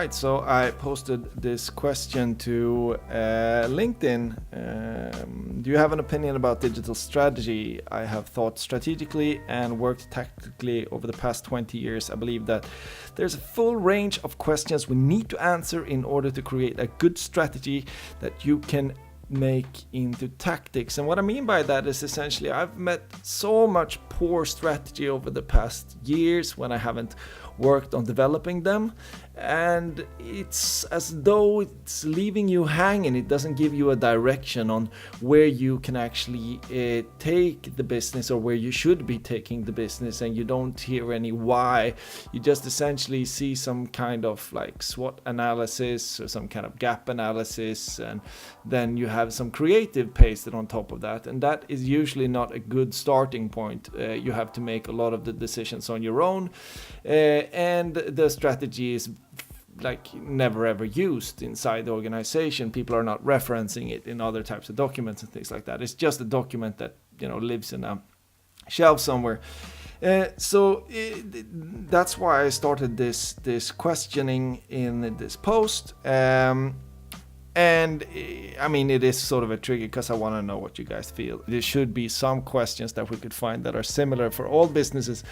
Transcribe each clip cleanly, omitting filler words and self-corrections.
right, so I posted this question to LinkedIn. Do you have an opinion about digital strategy? I have thought strategically and worked tactically over the past 20 years. I believe that there's a full range of questions we need to answer in order to create a good strategy that you can make into tactics. And what I mean by that is essentially I've met so much poor strategy over the past years when I haven't worked on developing them, and it's as though it's leaving you hanging. It doesn't give you a direction on where you can actually take the business or where you should be taking the business, and you don't hear any why. You just essentially see some kind of like SWOT analysis or some kind of gap analysis, and then you have some creative pasted on top of that, and that is usually not a good starting point. You have to make a lot of the decisions on your own, and the strategy is like never ever used inside the organization. People are not referencing it in other types of documents and things like that. It's just a document that, you know, lives in a shelf somewhere. So that's why I started this questioning in this post. And I mean, it is sort of a trigger because I want to know what you guys feel. There should be some questions that we could find that are similar for all businesses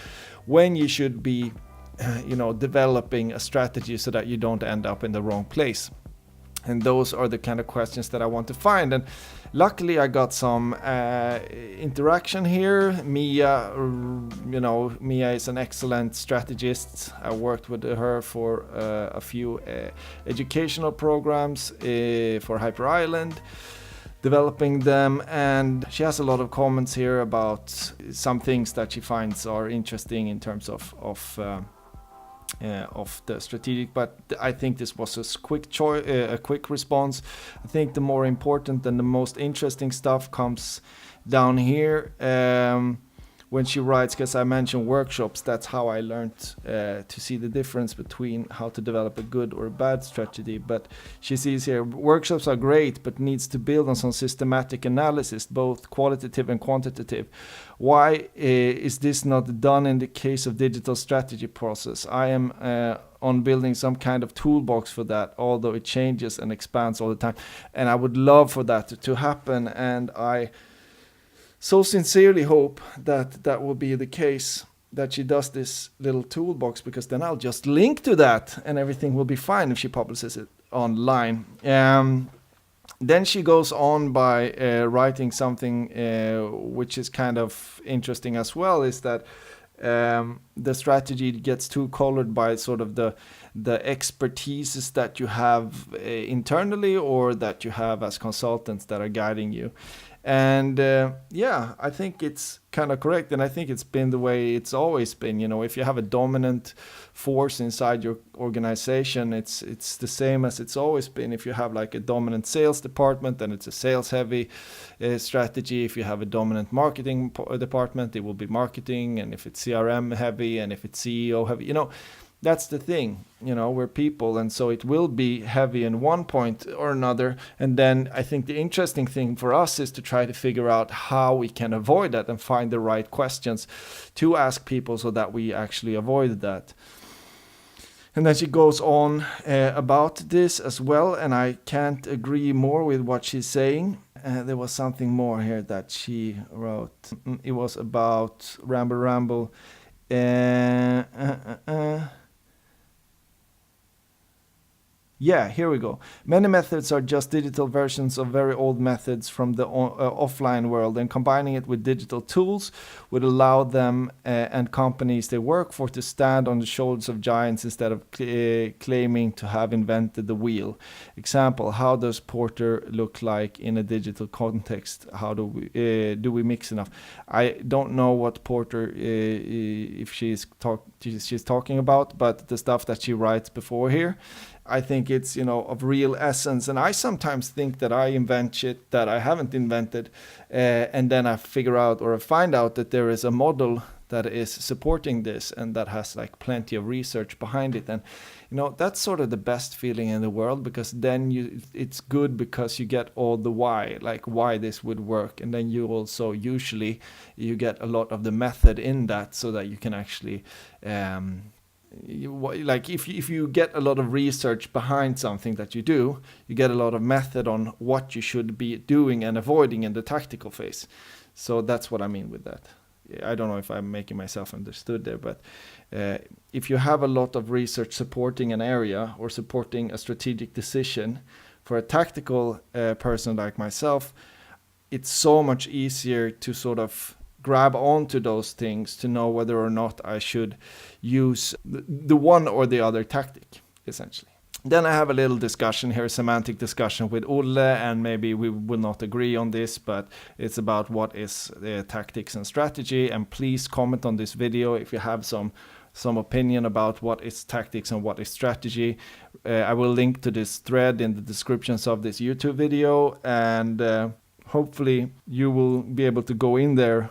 when you should be developing a strategy so that you don't end up in the wrong place. And those are the kind of questions that I want to find. And luckily I got some interaction here. Mia is an excellent strategist. I worked with her for a few educational programs for Hyper Island, developing them, and she has a lot of comments here about some things that she finds are interesting in terms of the strategic, but I think this was a quick response. I think the more important and the most interesting stuff comes down here when she writes, because I mentioned workshops. That's how I learned to see the difference between how to develop a good or a bad strategy. But she sees here, workshops are great, but needs to build on some systematic analysis, both qualitative and quantitative. Why is this not done in the case of digital strategy process? I am on building some kind of toolbox for that, although it changes and expands all the time. And I would love for that to happen. And I so sincerely hope that that will be the case, that she does this little toolbox, because then I'll just link to that and everything will be fine if she publishes it online. Then she goes on by writing something which is kind of interesting as well, is that the strategy gets too colored by sort of the expertises that you have internally or that you have as consultants that are guiding you. And I think it's kind of correct, and I think it's been the way it's always been. You know, if you have a dominant force inside your organization, it's the same as it's always been. If you have like a dominant sales department, then it's a sales heavy strategy. If you have a dominant marketing department, it will be marketing, and if it's CRM heavy, and if it's CEO heavy, you know. That's the thing, you know, we're people, and so it will be heavy in one point or another. And then I think the interesting thing for us is to try to figure out how we can avoid that and find the right questions to ask people so that we actually avoid that. And then she goes on about this as well, and I can't agree more with what she's saying. There was something more here that she wrote. It was about Ramble. Yeah, here we go. Many methods are just digital versions of very old methods from the offline world, and combining it with digital tools would allow them and companies they work for to stand on the shoulders of giants instead of claiming to have invented the wheel. Example, how does Porter look like in a digital context? How do we mix enough? I don't know what Porter, if she's talking about, but the stuff that she writes before here, I think it's, you know, of real essence. And I sometimes think that I invent shit that I haven't invented. And then I figure out, or I find out that there is a model that is supporting this and that has like plenty of research behind it. And, you know, that's sort of the best feeling in the world, because then it's good because you get all the why, like why this would work. And then you also usually you get a lot of the method in that so that you can actually like if you get a lot of research behind something that you do, you get a lot of method on what you should be doing and avoiding in the tactical phase. So that's what I mean with that. I don't know if I'm making myself understood there, but if you have a lot of research supporting an area or supporting a strategic decision, for a tactical person like myself, it's so much easier to sort of grab onto those things to know whether or not I should use the one or the other tactic, essentially. Then I have a little discussion here, semantic discussion with Olle, and maybe we will not agree on this, but it's about what is tactics and strategy. And please comment on this video if you have some opinion about what is tactics and what is strategy. I will link to this thread in the descriptions of this YouTube video, and hopefully you will be able to go in there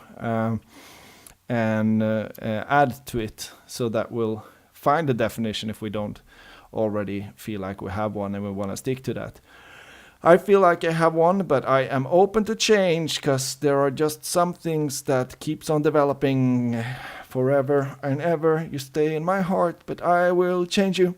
and add to it, so that we'll find a definition if we don't already feel like we have one and we want to stick to that. I feel like I have one, but I am open to change, because there are just some things that keeps on developing forever and ever. You stay in my heart, but I will change you.